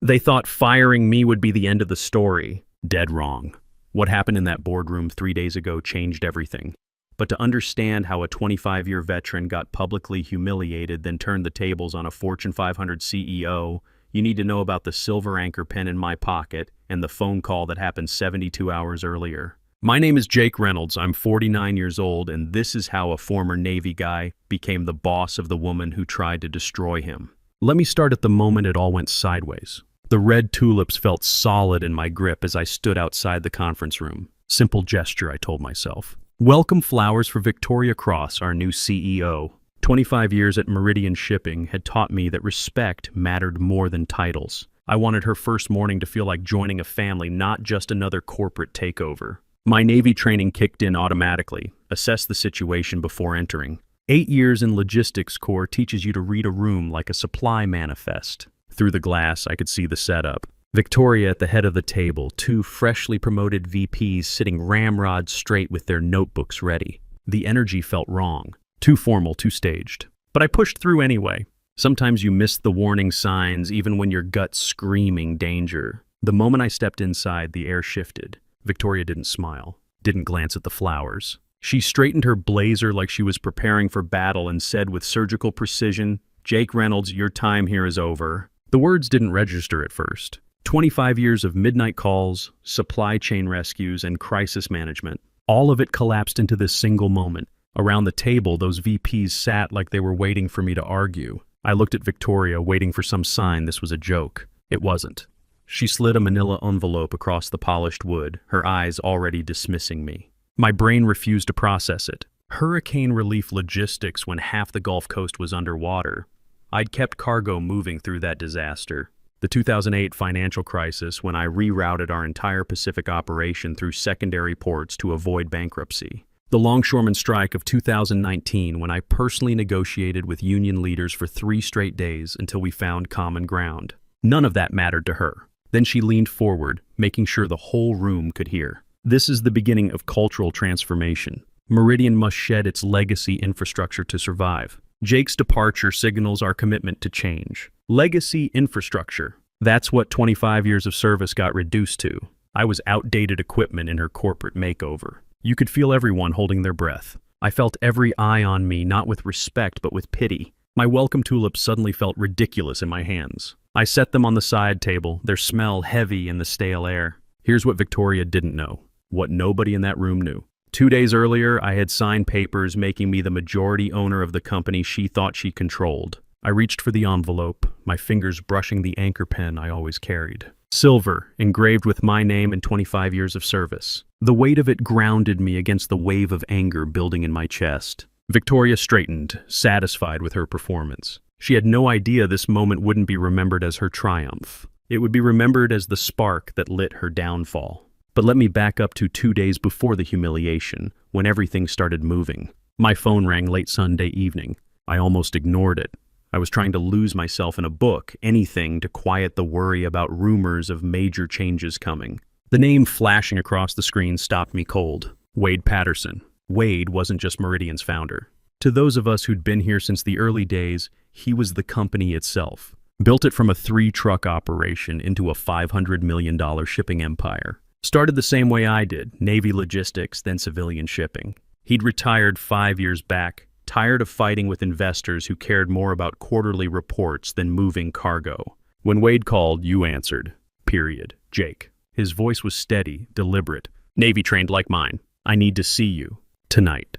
They thought firing me would be the end of the story. Dead wrong. What happened in that boardroom 3 days ago changed everything. But to understand how a 25-year veteran got publicly humiliated, then turned the tables on a Fortune 500 CEO, you need to know about the silver anchor pen in my pocket and the phone call that happened 72 hours earlier. My name is Jake Reynolds. I'm 49 years old, and this is how a former Navy guy became the boss of the woman who tried to destroy him. Let me start at the moment it all went sideways. The red tulips felt solid in my grip as I stood outside the conference room. Simple gesture, I told myself. Welcome flowers for Victoria Cross, our new CEO. 25 years at Meridian Shipping had taught me that respect mattered more than titles. I wanted her first morning to feel like joining a family, not just another corporate takeover. My Navy training kicked in automatically. Assess the situation before entering. 8 years in Logistics Corps teaches you to read a room like a supply manifest. Through the glass, I could see the setup. Victoria at the head of the table, two freshly promoted VPs sitting ramrod straight with their notebooks ready. The energy felt wrong. Too formal, too staged. But I pushed through anyway. Sometimes you miss the warning signs even when your gut's screaming danger. The moment I stepped inside, the air shifted. Victoria didn't smile, didn't glance at the flowers. She straightened her blazer like she was preparing for battle and said with surgical precision, "Jake Reynolds, your time here is over." The words didn't register at first. 25 years of midnight calls, supply chain rescues, and crisis management. All of it collapsed into this single moment. Around the table, those VPs sat like they were waiting for me to argue. I looked at Victoria, waiting for some sign this was a joke. It wasn't. She slid a manila envelope across the polished wood, her eyes already dismissing me. My brain refused to process it. Hurricane relief logistics when half the Gulf Coast was underwater. I'd kept cargo moving through that disaster. The 2008 financial crisis, when I rerouted our entire Pacific operation through secondary ports to avoid bankruptcy. The longshoreman strike of 2019, when I personally negotiated with union leaders for 3 straight days until we found common ground. None of that mattered to her. Then she leaned forward, making sure the whole room could hear. This is the beginning of cultural transformation. Meridian must shed its legacy infrastructure to survive. Jake's departure signals our commitment to change. Legacy infrastructure. That's what 25 years of service got reduced to. I was outdated equipment in her corporate makeover. You could feel everyone holding their breath. I felt every eye on me, not with respect, but with pity. My welcome tulips suddenly felt ridiculous in my hands. I set them on the side table, their smell heavy in the stale air. Here's what Victoria didn't know, what nobody in that room knew. 2 days earlier, I had signed papers making me the majority owner of the company she thought she controlled. I reached for the envelope, my fingers brushing the anchor pen I always carried. Silver, engraved with my name and 25 years of service. The weight of it grounded me against the wave of anger building in my chest. Victoria straightened, satisfied with her performance. She had no idea this moment wouldn't be remembered as her triumph. It would be remembered as the spark that lit her downfall. But let me back up to 2 days before the humiliation, when everything started moving. My phone rang late Sunday evening. I almost ignored it. I was trying to lose myself in a book, anything to quiet the worry about rumors of major changes coming. The name flashing across the screen stopped me cold. Wade Patterson. Wade wasn't just Meridian's founder. To those of us who'd been here since the early days, he was the company itself. Built it from a 3-truck operation into a $500 million shipping empire. Started the same way I did, Navy logistics, then civilian shipping. He'd retired 5 years back, tired of fighting with investors who cared more about quarterly reports than moving cargo. When Wade called, you answered. Period. Jake. His voice was steady, deliberate. Navy trained like mine. I need to see you. Tonight.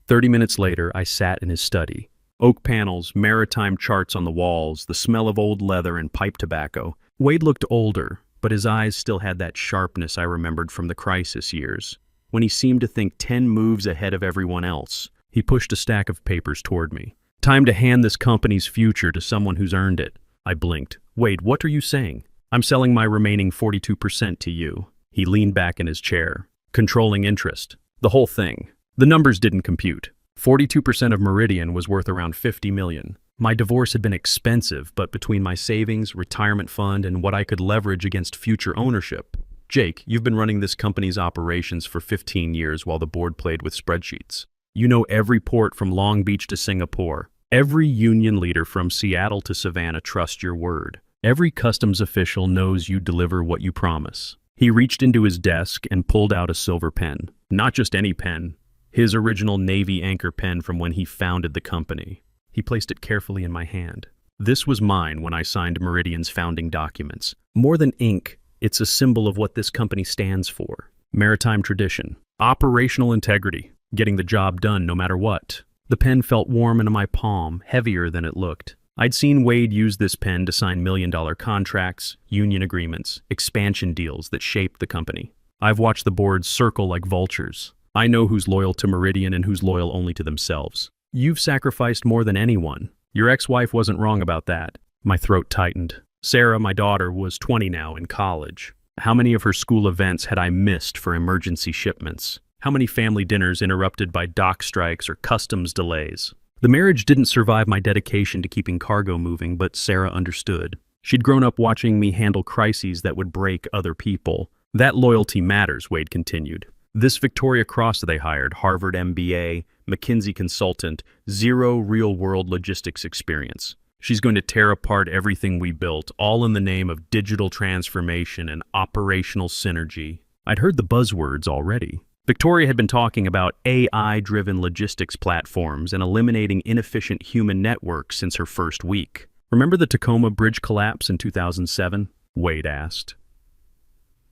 30 minutes later, I sat in his study. Oak panels, maritime charts on the walls, the smell of old leather and pipe tobacco. Wade looked older, but his eyes still had that sharpness I remembered from the crisis years, when he seemed to think 10 moves ahead of everyone else. He pushed a stack of papers toward me. Time to hand this company's future to someone who's earned it. I blinked. Wade, what are you saying? I'm selling my remaining 42% to you. He leaned back in his chair. Controlling interest. The whole thing. The numbers didn't compute. 42% of Meridian was worth around $50 million. My divorce had been expensive, but between my savings, retirement fund, and what I could leverage against future ownership. Jake, you've been running this company's operations for 15 years while the board played with spreadsheets. You know every port from Long Beach to Singapore. Every union leader from Seattle to Savannah trusts your word. Every customs official knows you deliver what you promise. He reached into his desk and pulled out a silver pen. Not just any pen, his original Navy anchor pen from when he founded the company. He placed it carefully in my hand. This was mine when I signed Meridian's founding documents. More than ink, it's a symbol of what this company stands for. Maritime tradition, operational integrity, getting the job done no matter what. The pen felt warm into my palm, heavier than it looked. I'd seen Wade use this pen to sign million-dollar contracts, union agreements, expansion deals that shaped the company. I've watched the boards circle like vultures. I know who's loyal to Meridian and who's loyal only to themselves. You've sacrificed more than anyone. Your ex-wife wasn't wrong about that. My throat tightened. Sarah, my daughter, was 20 now, in college. How many of her school events had I missed for emergency shipments? How many family dinners interrupted by dock strikes or customs delays? The marriage didn't survive my dedication to keeping cargo moving, but Sarah understood. She'd grown up watching me handle crises that would break other people. That loyalty matters, Wade continued. This Victoria Cross they hired, Harvard MBA, McKinsey consultant, zero real-world logistics experience. She's going to tear apart everything we built, all in the name of digital transformation and operational synergy. I'd heard the buzzwords already. Victoria had been talking about AI-driven logistics platforms and eliminating inefficient human networks since her first week. Remember the Tacoma Bridge collapse in 2007? Wade asked.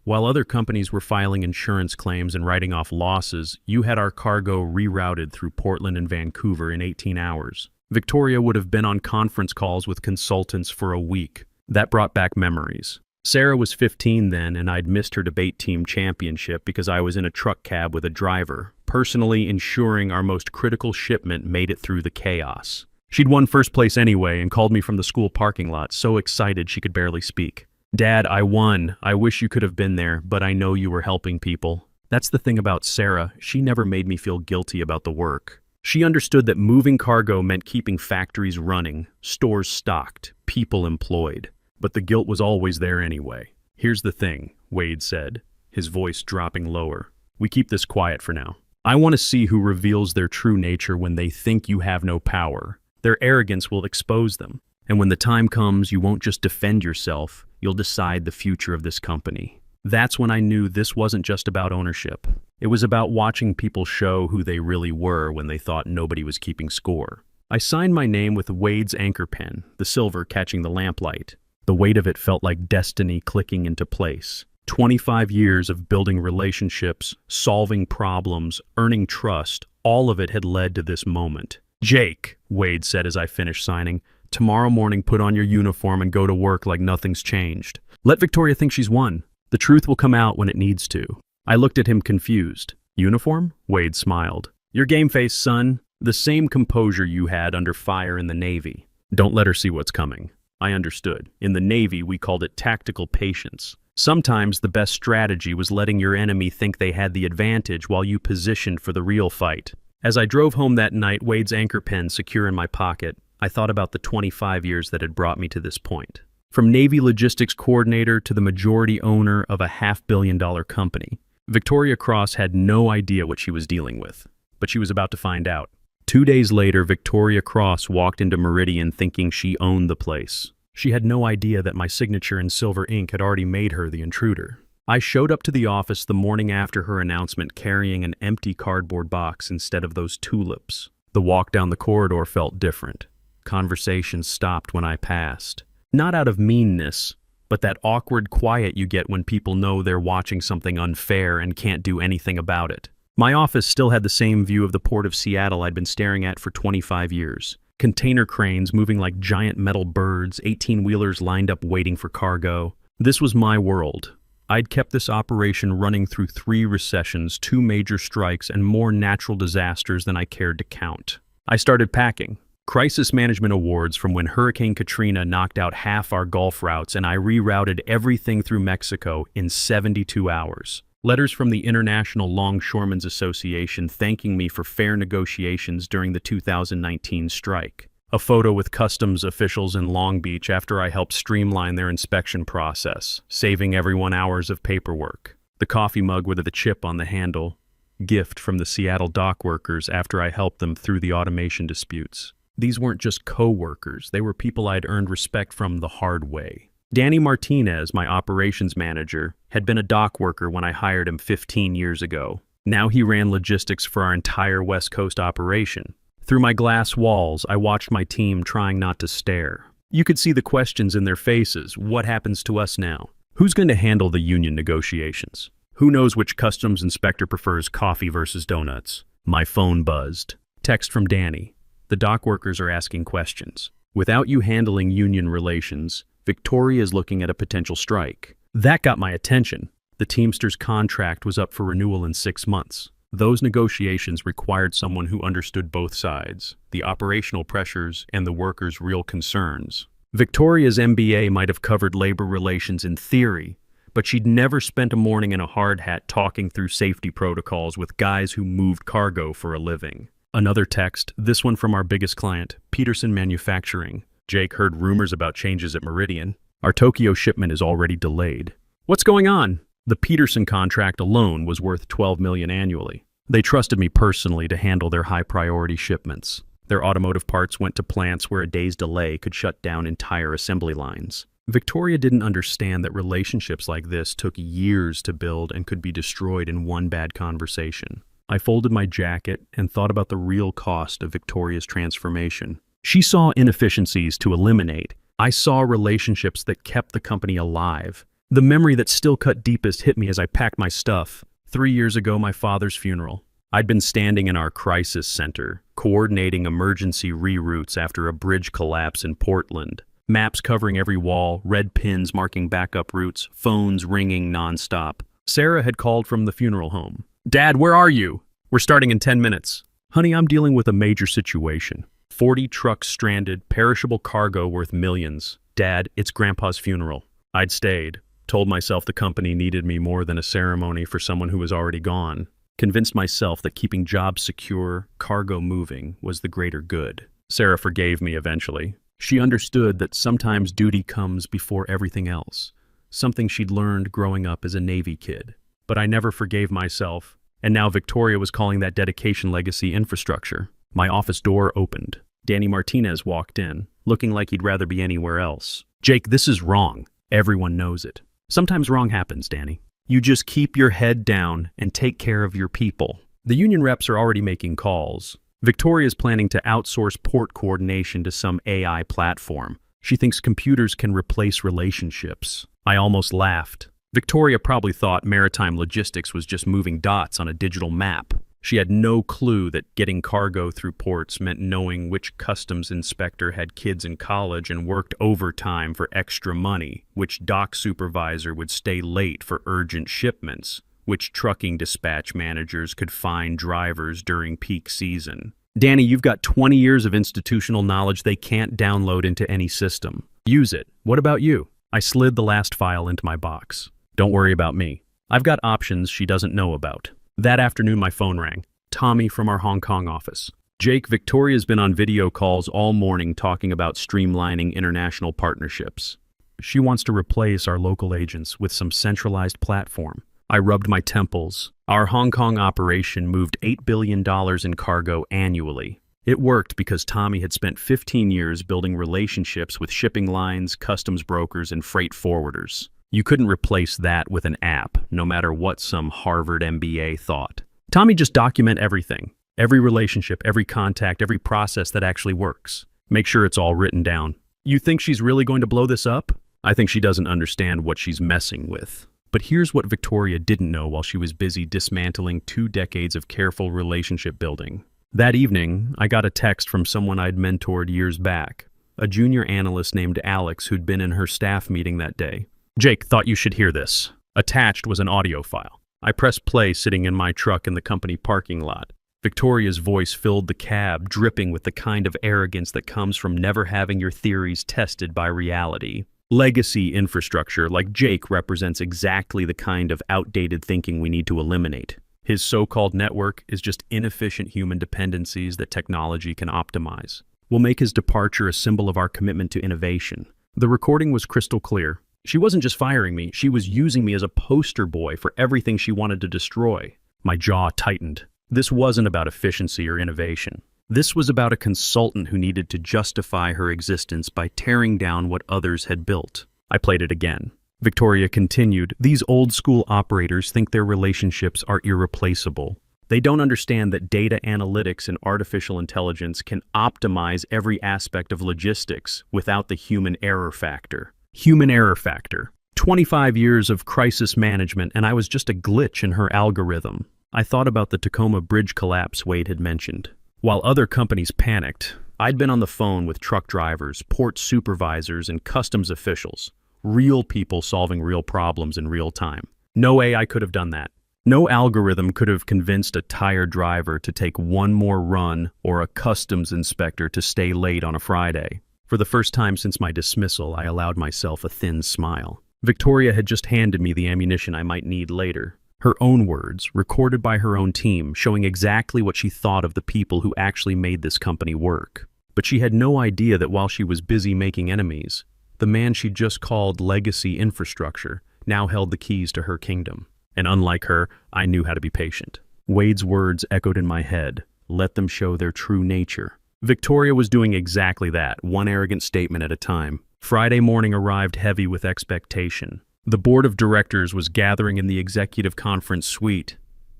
While other companies were filing insurance claims and writing off losses, you had our cargo rerouted through Portland and Vancouver in 18 hours. Victoria would have been on conference calls with consultants for a week. That brought back memories. Sarah was 15 then, and I'd missed her debate team championship because I was in a truck cab with a driver, personally ensuring our most critical shipment made it through the chaos. She'd won first place anyway and called me from the school parking lot, so excited she could barely speak. Dad, I won. I wish you could have been there, but I know you were helping people. That's the thing about Sarah. She never made me feel guilty about the work. She understood that moving cargo meant keeping factories running, stores stocked, people employed. But the guilt was always there anyway. Here's the thing, Wade said, his voice dropping lower. We keep this quiet for now. I want to see who reveals their true nature when they think you have no power. Their arrogance will expose them. And when the time comes, you won't just defend yourself, you'll decide the future of this company. That's when I knew this wasn't just about ownership. It was about watching people show who they really were when they thought nobody was keeping score. I signed my name with Wade's anchor pen, the silver catching the lamplight. The weight of it felt like destiny clicking into place. 25 years of building relationships, solving problems, earning trust, all of it had led to this moment. Jake, Wade said as I finished signing, tomorrow morning put on your uniform and go to work like nothing's changed. Let Victoria think she's won. The truth will come out when it needs to. I looked at him confused. Uniform? Wade smiled. Your game face, son. The same composure you had under fire in the Navy. Don't let her see what's coming. I understood. In the Navy, we called it tactical patience. Sometimes the best strategy was letting your enemy think they had the advantage while you positioned for the real fight. As I drove home that night, Wade's anchor pen secure in my pocket, I thought about the 25 years that had brought me to this point. From Navy logistics coordinator to the majority owner of a $500 million company, Victoria Cross had no idea what she was dealing with, but she was about to find out. 2 days later, Victoria Cross walked into Meridian thinking she owned the place. She had no idea that my signature in silver ink had already made her the intruder. I showed up to the office the morning after her announcement carrying an empty cardboard box instead of those tulips. The walk down the corridor felt different. Conversations stopped when I passed. Not out of meanness, but that awkward quiet you get when people know they're watching something unfair and can't do anything about it. My office still had the same view of the port of Seattle I'd been staring at for 25 years. Container cranes moving like giant metal birds, 18-wheelers lined up waiting for cargo. This was my world. I'd kept this operation running through 3 recessions, 2 major strikes, and more natural disasters than I cared to count. I started packing. Crisis management awards from when Hurricane Katrina knocked out half our Gulf routes and I rerouted everything through Mexico in 72 hours. Letters from the International Longshoremen's Association thanking me for fair negotiations during the 2019 strike. A photo with customs officials in Long Beach after I helped streamline their inspection process, saving everyone hours of paperwork. The coffee mug with the chip on the handle, gift from the Seattle dock workers after I helped them through the automation disputes. These weren't just co-workers, they were people I'd earned respect from the hard way. Danny Martinez, my operations manager, had been a dock worker when I hired him 15 years ago. Now he ran logistics for our entire West Coast operation. Through my glass walls, I watched my team trying not to stare. You could see the questions in their faces. What happens to us now? Who's going to handle the union negotiations? Who knows which customs inspector prefers coffee versus donuts? My phone buzzed. Text from Danny. The dock workers are asking questions. Without you handling union relations, Victoria is looking at a potential strike. That got my attention. The Teamsters contract was up for renewal in 6 months. Those negotiations required someone who understood both sides, the operational pressures and the workers' real concerns. Victoria's MBA might have covered labor relations in theory, but she'd never spent a morning in a hard hat talking through safety protocols with guys who moved cargo for a living. Another text, this one from our biggest client, Peterson Manufacturing. Jake heard rumors about changes at Meridian. Our Tokyo shipment is already delayed. What's going on? The Peterson contract alone was worth $12 million annually. They trusted me personally to handle their high-priority shipments. Their automotive parts went to plants where a day's delay could shut down entire assembly lines. Victoria didn't understand that relationships like this took years to build and could be destroyed in one bad conversation. I folded my jacket and thought about the real cost of Victoria's transformation. She saw inefficiencies to eliminate. I saw relationships that kept the company alive. The memory that still cut deepest hit me as I packed my stuff. 3 years ago, my father's funeral. I'd been standing in our crisis center, coordinating emergency reroutes after a bridge collapse in Portland. Maps covering every wall, red pins marking backup routes, phones ringing nonstop. Sarah had called from the funeral home. Dad, where are you? We're starting in 10 minutes. Honey, I'm dealing with a major situation. 40 trucks stranded, perishable cargo worth millions. Dad, it's Grandpa's funeral. I'd stayed. Told myself the company needed me more than a ceremony for someone who was already gone. Convinced myself that keeping jobs secure, cargo moving, was the greater good. Sarah forgave me eventually. She understood that sometimes duty comes before everything else, something she'd learned growing up as a Navy kid. But I never forgave myself, and now Victoria was calling that dedication legacy infrastructure. My office door opened. Danny Martinez walked in, looking like he'd rather be anywhere else. Jake, this is wrong. Everyone knows it. Sometimes wrong happens, Danny. You just keep your head down and take care of your people. The union reps are already making calls. Victoria's planning to outsource port coordination to some AI platform. She thinks computers can replace relationships. I almost laughed. Victoria probably thought maritime logistics was just moving dots on a digital map. She had no clue that getting cargo through ports meant knowing which customs inspector had kids in college and worked overtime for extra money, which dock supervisor would stay late for urgent shipments, which trucking dispatch managers could find drivers during peak season. Danny, you've got 20 years of institutional knowledge they can't download into any system. Use it. What about you? I slid the last file into my box. Don't worry about me. I've got options she doesn't know about. That afternoon, my phone rang. Tommy from our Hong Kong office. Jake, Victoria's been on video calls all morning talking about streamlining international partnerships. She wants to replace our local agents with some centralized platform. I rubbed my temples. Our Hong Kong operation moved $8 billion in cargo annually. It worked because Tommy had spent 15 years building relationships with shipping lines, customs brokers, and freight forwarders. You couldn't replace that with an app, no matter what some Harvard MBA thought. Tommy, just document everything. Every relationship, every contact, every process that actually works. Make sure it's all written down. You think she's really going to blow this up? I think she doesn't understand what she's messing with. But here's what Victoria didn't know while she was busy dismantling 2 decades of careful relationship building. That evening, I got a text from someone I'd mentored years back, a junior analyst named Alex who'd been in her staff meeting that day. Jake, thought you should hear this. Attached was an audio file. I pressed play sitting in my truck in the company parking lot. Victoria's voice filled the cab, dripping with the kind of arrogance that comes from never having your theories tested by reality. Legacy infrastructure like Jake represents exactly the kind of outdated thinking we need to eliminate. His so-called network is just inefficient human dependencies that technology can optimize. We'll make his departure a symbol of our commitment to innovation. The recording was crystal clear. She wasn't just firing me, she was using me as a poster boy for everything she wanted to destroy. My jaw tightened. This wasn't about efficiency or innovation. This was about a consultant who needed to justify her existence by tearing down what others had built. I played it again. Victoria continued, "These old-school operators think their relationships are irreplaceable. They don't understand that data analytics and artificial intelligence can optimize every aspect of logistics without the human error factor." Human error factor. 25 years of crisis management, and I was just a glitch in her algorithm. I thought about the Tacoma Bridge collapse Wade had mentioned. While other companies panicked, I'd been on the phone with truck drivers, port supervisors, and customs officials. Real people solving real problems in real time. No AI could have done that. No algorithm could have convinced a tired driver to take one more run or a customs inspector to stay late on a Friday. For the first time since my dismissal, I allowed myself a thin smile. Victoria had just handed me the ammunition I might need later. Her own words, recorded by her own team, showing exactly what she thought of the people who actually made this company work. But she had no idea that while she was busy making enemies, the man she'd just called Legacy Infrastructure now held the keys to her kingdom. And unlike her, I knew how to be patient. Wade's words echoed in my head. Let them show their true nature. Victoria was doing exactly that, one arrogant statement at a time. Friday morning arrived heavy with expectation. The board of directors was gathering in the executive conference suite,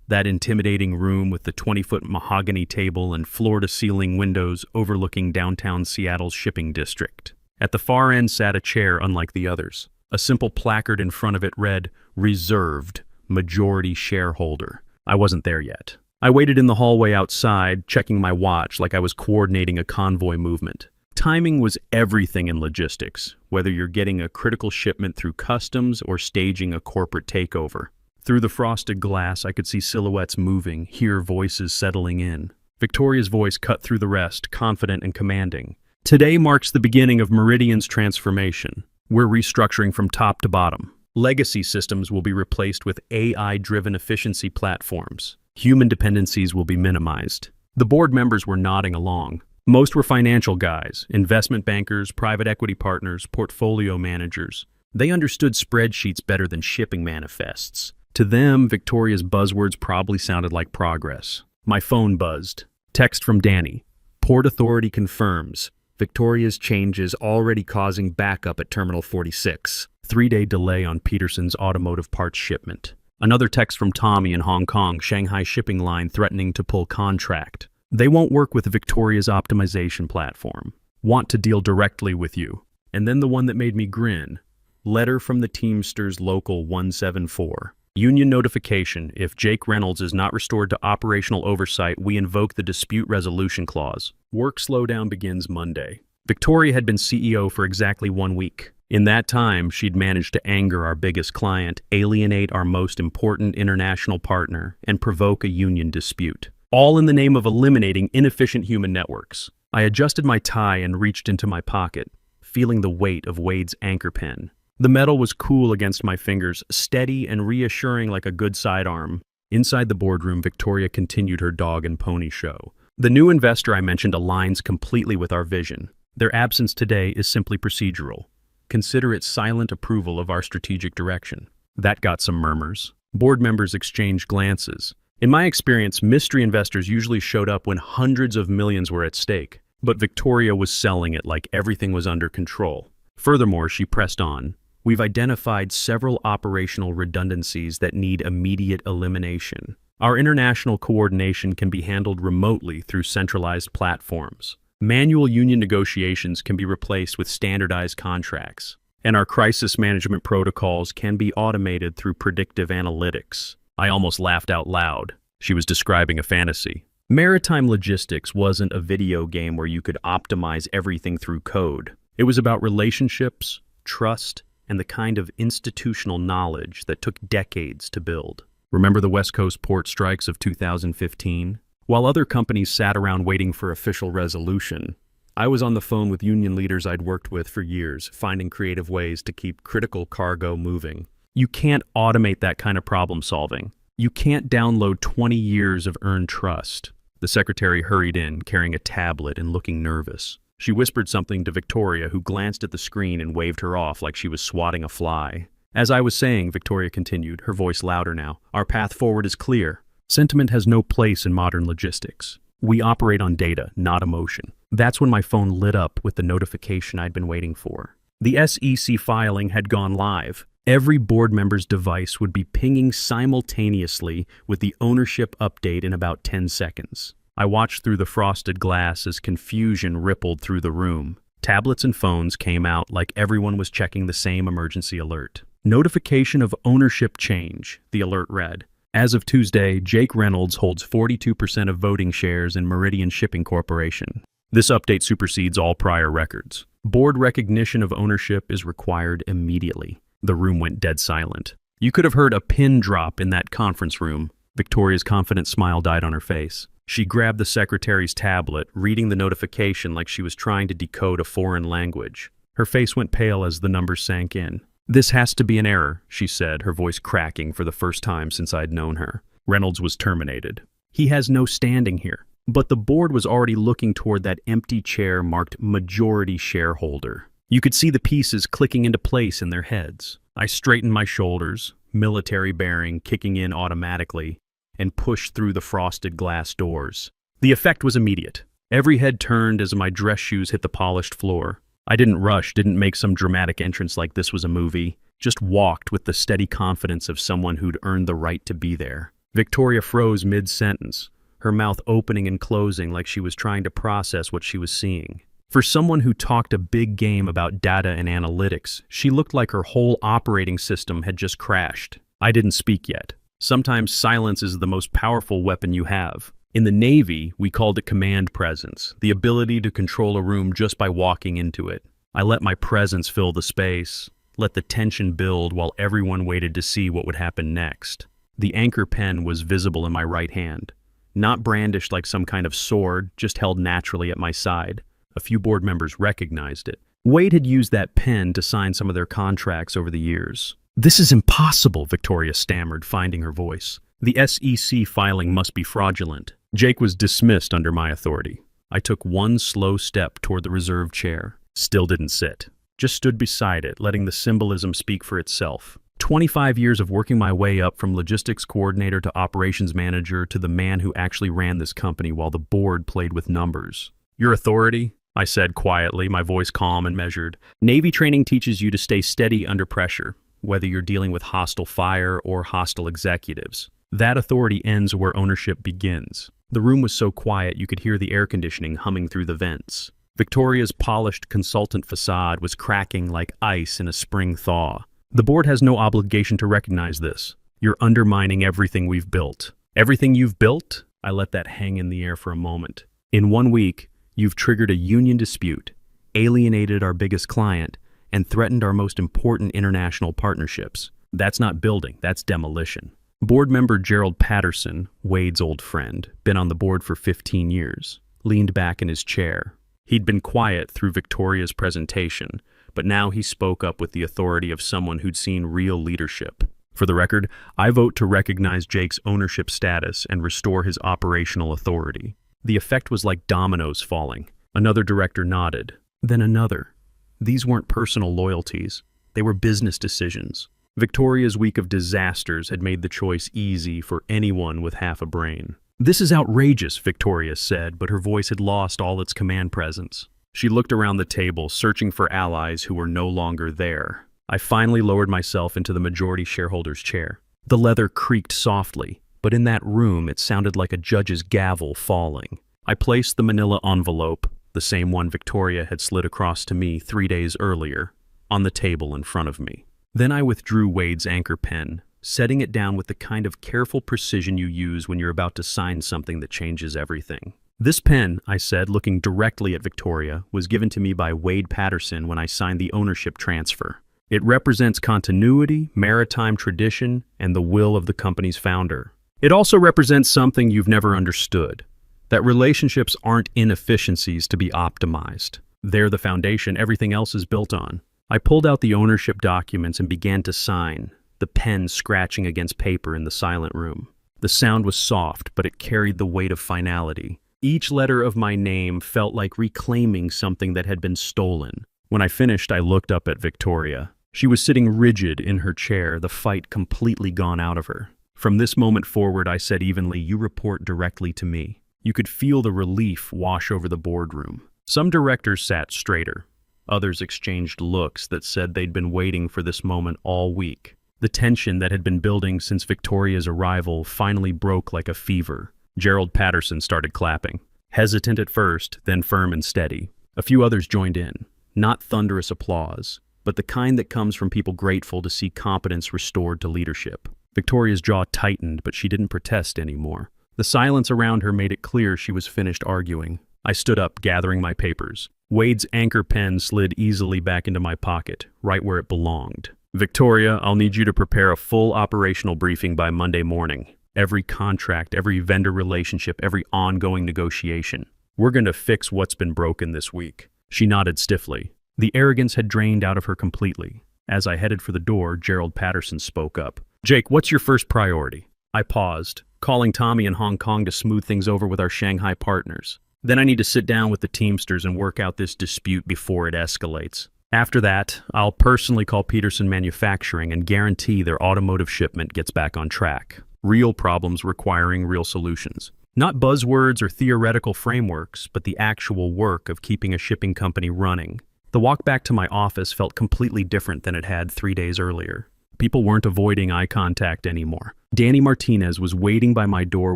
that intimidating room with the 20-foot mahogany table and floor-to-ceiling windows overlooking downtown Seattle's shipping district. At the far end sat a chair unlike the others. A simple placard in front of it read, "Reserved, Majority Shareholder." I wasn't there yet. I waited in the hallway outside, checking my watch like I was coordinating a convoy movement. Timing was everything in logistics, whether you're getting a critical shipment through customs or staging a corporate takeover. Through the frosted glass, I could see silhouettes moving, hear voices settling in. Victoria's voice cut through the rest, confident and commanding. "Today marks the beginning of Meridian's transformation. We're restructuring from top to bottom. Legacy systems will be replaced with AI-driven efficiency platforms. Human dependencies will be minimized." The board members were nodding along. Most were financial guys, investment bankers, private equity partners, portfolio managers. They understood spreadsheets better than shipping manifests. To them, Victoria's buzzwords probably sounded like progress. My phone buzzed. Text from Danny. "Port Authority confirms. Victoria's changes already causing backup at Terminal 46. 3-day delay on Peterson's automotive parts shipment." Another text from Tommy in Hong Kong, Shanghai shipping line threatening to pull contract. "They won't work with Victoria's optimization platform. Want to deal directly with you." And then the one that made me grin. Letter from the Teamsters Local 174. "Union notification. If Jake Reynolds is not restored to operational oversight, we invoke the dispute resolution clause. Work slowdown begins Monday." Victoria had been CEO for exactly 1 week. In that time, she'd managed to anger our biggest client, alienate our most important international partner, and provoke a union dispute. All in the name of eliminating inefficient human networks. I adjusted my tie and reached into my pocket, feeling the weight of Wade's anchor pen. The metal was cool against my fingers, steady and reassuring like a good sidearm. Inside the boardroom, Victoria continued her dog and pony show. "The new investor I mentioned aligns completely with our vision. Their absence today is simply procedural. Consider it silent approval of our strategic direction." That got some murmurs. Board members exchanged glances. In my experience, mystery investors usually showed up when hundreds of millions were at stake. But Victoria was selling it like everything was under control. Furthermore, she pressed on. "We've identified several operational redundancies that need immediate elimination. Our international coordination can be handled remotely through centralized platforms. Manual union negotiations can be replaced with standardized contracts. And our crisis management protocols can be automated through predictive analytics." I almost laughed out loud. She was describing a fantasy. Maritime logistics wasn't a video game where you could optimize everything through code. It was about relationships, trust, and the kind of institutional knowledge that took decades to build. Remember the West Coast port strikes of 2015? While other companies sat around waiting for official resolution, I was on the phone with union leaders I'd worked with for years, finding creative ways to keep critical cargo moving. You can't automate that kind of problem solving. You can't download 20 years of earned trust. The secretary hurried in, carrying a tablet and looking nervous. She whispered something to Victoria, who glanced at the screen and waved her off like she was swatting a fly. "As I was saying," Victoria continued, her voice louder now, "our path forward is clear. Sentiment has no place in modern logistics. We operate on data, not emotion." That's when my phone lit up with the notification I'd been waiting for. The SEC filing had gone live. Every board member's device would be pinging simultaneously with the ownership update in about 10 seconds. I watched through the frosted glass as confusion rippled through the room. Tablets and phones came out like everyone was checking the same emergency alert. Notification of ownership change, the alert read. As of Tuesday, Jake Reynolds holds 42% of voting shares in Meridian Shipping Corporation. This update supersedes all prior records. Board recognition of ownership is required immediately. The room went dead silent. You could have heard a pin drop in that conference room. Victoria's confident smile died on her face. She grabbed the secretary's tablet, reading the notification like she was trying to decode a foreign language. Her face went pale as the numbers sank in. "This has to be an error," she said, her voice cracking for the first time since I'd known her. Reynolds was terminated. He has no standing here. But the board was already looking toward that empty chair marked majority shareholder. You could see the pieces clicking into place in their heads. I straightened my shoulders, military bearing kicking in automatically, and pushed through the frosted glass doors. The effect was immediate. Every head turned as my dress shoes hit the polished floor. I didn't rush, didn't make some dramatic entrance like this was a movie, just walked with the steady confidence of someone who'd earned the right to be there. Victoria froze mid-sentence, her mouth opening and closing like she was trying to process what she was seeing. For someone who talked a big game about data and analytics, she looked like her whole operating system had just crashed. I didn't speak yet. Sometimes silence is the most powerful weapon you have. In the Navy, we called it command presence, the ability to control a room just by walking into it. I let my presence fill the space, let the tension build while everyone waited to see what would happen next. The anchor pen was visible in my right hand, not brandished like some kind of sword, just held naturally at my side. A few board members recognized it. Wade had used that pen to sign some of their contracts over the years. "This is impossible," Victoria stammered, finding her voice. "The SEC filing must be fraudulent." Jake was dismissed under my authority. I took one slow step toward the reserved chair. Still didn't sit. Just stood beside it, letting the symbolism speak for itself. 25 years of working my way up from logistics coordinator to operations manager to the man who actually ran this company while the board played with numbers. "Your authority?" I said quietly, my voice calm and measured. "Navy training teaches you to stay steady under pressure, whether you're dealing with hostile fire or hostile executives. That authority ends where ownership begins." The room was so quiet you could hear the air conditioning humming through the vents. Victoria's polished consultant facade was cracking like ice in a spring thaw. "The board has no obligation to recognize this. You're undermining everything we've built." "Everything you've built?" I let that hang in the air for a moment. "In 1 week, you've triggered a union dispute, alienated our biggest client, and threatened our most important international partnerships. That's not building, that's demolition." Board member Gerald Patterson, Wade's old friend, been on the board for 15 years, leaned back in his chair. He'd been quiet through Victoria's presentation, but now he spoke up with the authority of someone who'd seen real leadership. "For the record, I vote to recognize Jake's ownership status and restore his operational authority." The effect was like dominoes falling. Another director nodded, then another. These weren't personal loyalties. They were business decisions. Victoria's week of disasters had made the choice easy for anyone with half a brain. "This is outrageous," Victoria said, but her voice had lost all its command presence. She looked around the table, searching for allies who were no longer there. I finally lowered myself into the majority shareholder's chair. The leather creaked softly, but in that room it sounded like a judge's gavel falling. I placed the manila envelope, the same one Victoria had slid across to me 3 days earlier, on the table in front of me. Then I withdrew Wade's anchor pen, setting it down with the kind of careful precision you use when you're about to sign something that changes everything. "This pen," I said, looking directly at Victoria, "was given to me by Wade Patterson when I signed the ownership transfer. It represents continuity, maritime tradition, and the will of the company's founder. It also represents something you've never understood, that relationships aren't inefficiencies to be optimized. They're the foundation everything else is built on." I pulled out the ownership documents and began to sign, the pen scratching against paper in the silent room. The sound was soft, but it carried the weight of finality. Each letter of my name felt like reclaiming something that had been stolen. When I finished, I looked up at Victoria. She was sitting rigid in her chair, the fight completely gone out of her. From this moment forward, I said evenly, "You report directly to me." You could feel the relief wash over the boardroom. Some directors sat straighter. Others exchanged looks that said they'd been waiting for this moment all week. The tension that had been building since Victoria's arrival finally broke like a fever. Gerald Patterson started clapping. Hesitant at first, then firm and steady. A few others joined in. Not thunderous applause, but the kind that comes from people grateful to see competence restored to leadership. Victoria's jaw tightened, but she didn't protest anymore. The silence around her made it clear she was finished arguing. I stood up, gathering my papers. Wade's anchor pen slid easily back into my pocket, right where it belonged. Victoria, I'll need you to prepare a full operational briefing by Monday morning. Every contract, every vendor relationship, every ongoing negotiation. We're going to fix what's been broken this week. She nodded stiffly. The arrogance had drained out of her completely. As I headed for the door, Gerald Patterson spoke up. Jake, what's your first priority? I paused, calling Tommy in Hong Kong to smooth things over with our Shanghai partners. Then I need to sit down with the Teamsters and work out this dispute before it escalates. After that, I'll personally call Peterson Manufacturing and guarantee their automotive shipment gets back on track. Real problems requiring real solutions. Not buzzwords or theoretical frameworks, but the actual work of keeping a shipping company running. The walk back to my office felt completely different than it had 3 days earlier. People weren't avoiding eye contact anymore. Danny Martinez was waiting by my door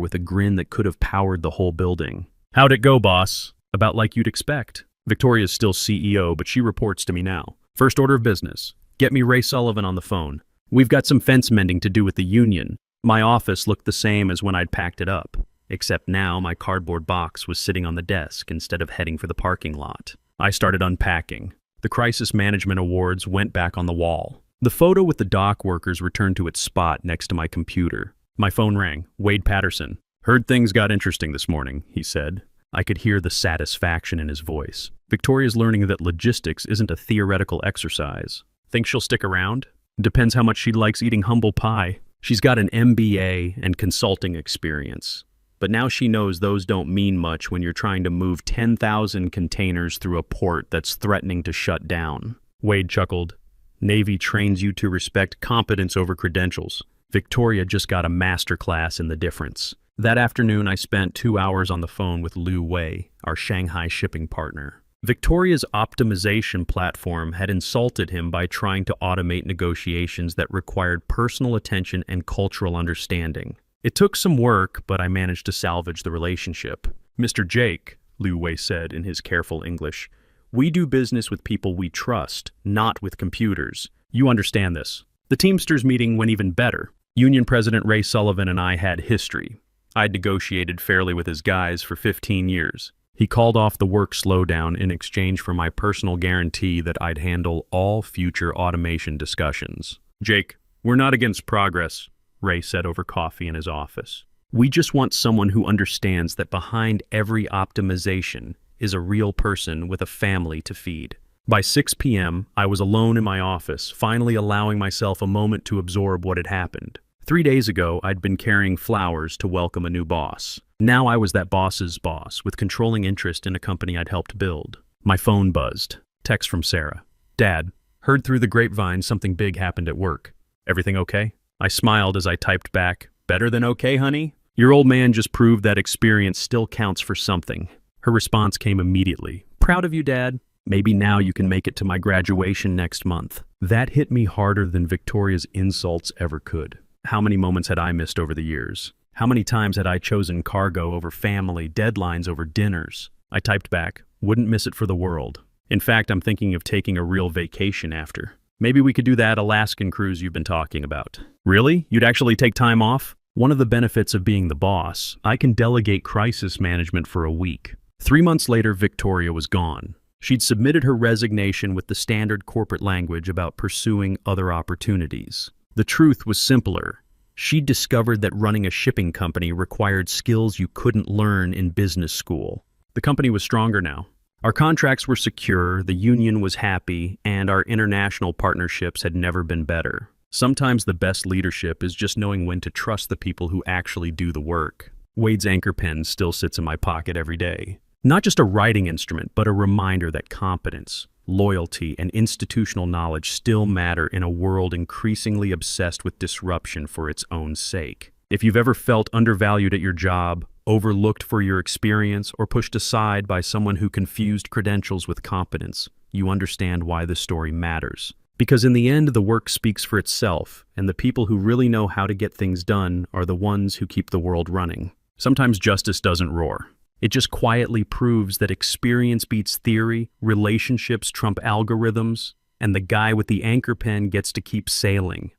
with a grin that could have powered the whole building. How'd it go, boss? About like you'd expect. Victoria's still CEO, but she reports to me now. First order of business. Get me Ray Sullivan on the phone. We've got some fence mending to do with the union. My office looked the same as when I'd packed it up, except now my cardboard box was sitting on the desk instead of heading for the parking lot. I started unpacking. The Crisis Management Awards went back on the wall. The photo with the dock workers returned to its spot next to my computer. My phone rang. Wade Patterson. Heard things got interesting this morning, he said. I could hear the satisfaction in his voice. Victoria's learning that logistics isn't a theoretical exercise. Think she'll stick around? Depends how much she likes eating humble pie. She's got an MBA and consulting experience. But now she knows those don't mean much when you're trying to move 10,000 containers through a port that's threatening to shut down. Wade chuckled. Navy trains you to respect competence over credentials. Victoria just got a master class in the difference. That afternoon, I spent 2 hours on the phone with Liu Wei, our Shanghai shipping partner. Victoria's optimization platform had insulted him by trying to automate negotiations that required personal attention and cultural understanding. It took some work, but I managed to salvage the relationship. Mr. Jake, Liu Wei said in his careful English, we do business with people we trust, not with computers. You understand this. The Teamsters meeting went even better. Union President Ray Sullivan and I had history. I'd negotiated fairly with his guys for 15 years. He called off the work slowdown in exchange for my personal guarantee that I'd handle all future automation discussions. Jake, we're not against progress, Ray said over coffee in his office. We just want someone who understands that behind every optimization is a real person with a family to feed. By 6 p.m., I was alone in my office, finally allowing myself a moment to absorb what had happened. 3 days ago, I'd been carrying flowers to welcome a new boss. Now I was that boss's boss, with controlling interest in a company I'd helped build. My phone buzzed. Text from Sarah. Dad, heard through the grapevine something big happened at work. Everything okay? I smiled as I typed back, better than okay, honey? Your old man just proved that experience still counts for something. Her response came immediately. Proud of you, Dad. Maybe now you can make it to my graduation next month. That hit me harder than Victoria's insults ever could. How many moments had I missed over the years? How many times had I chosen cargo over family, deadlines over dinners? I typed back, wouldn't miss it for the world. In fact, I'm thinking of taking a real vacation after. Maybe we could do that Alaskan cruise you've been talking about. Really? You'd actually take time off? One of the benefits of being the boss, I can delegate crisis management for a week. 3 months later, Victoria was gone. She'd submitted her resignation with the standard corporate language about pursuing other opportunities. The truth was simpler. She'd discovered that running a shipping company required skills you couldn't learn in business school. The company was stronger now. Our contracts were secure, the union was happy, and our international partnerships had never been better. Sometimes the best leadership is just knowing when to trust the people who actually do the work. Wade's anchor pen still sits in my pocket every day. Not just a writing instrument, but a reminder that competence, loyalty, and institutional knowledge still matter in a world increasingly obsessed with disruption for its own sake. If you've ever felt undervalued at your job, overlooked for your experience, or pushed aside by someone who confused credentials with competence, you understand why the story matters. Because in the end, the work speaks for itself, and the people who really know how to get things done are the ones who keep the world running. Sometimes justice doesn't roar. It just quietly proves that experience beats theory, relationships trump algorithms, and the guy with the anchor pen gets to keep sailing,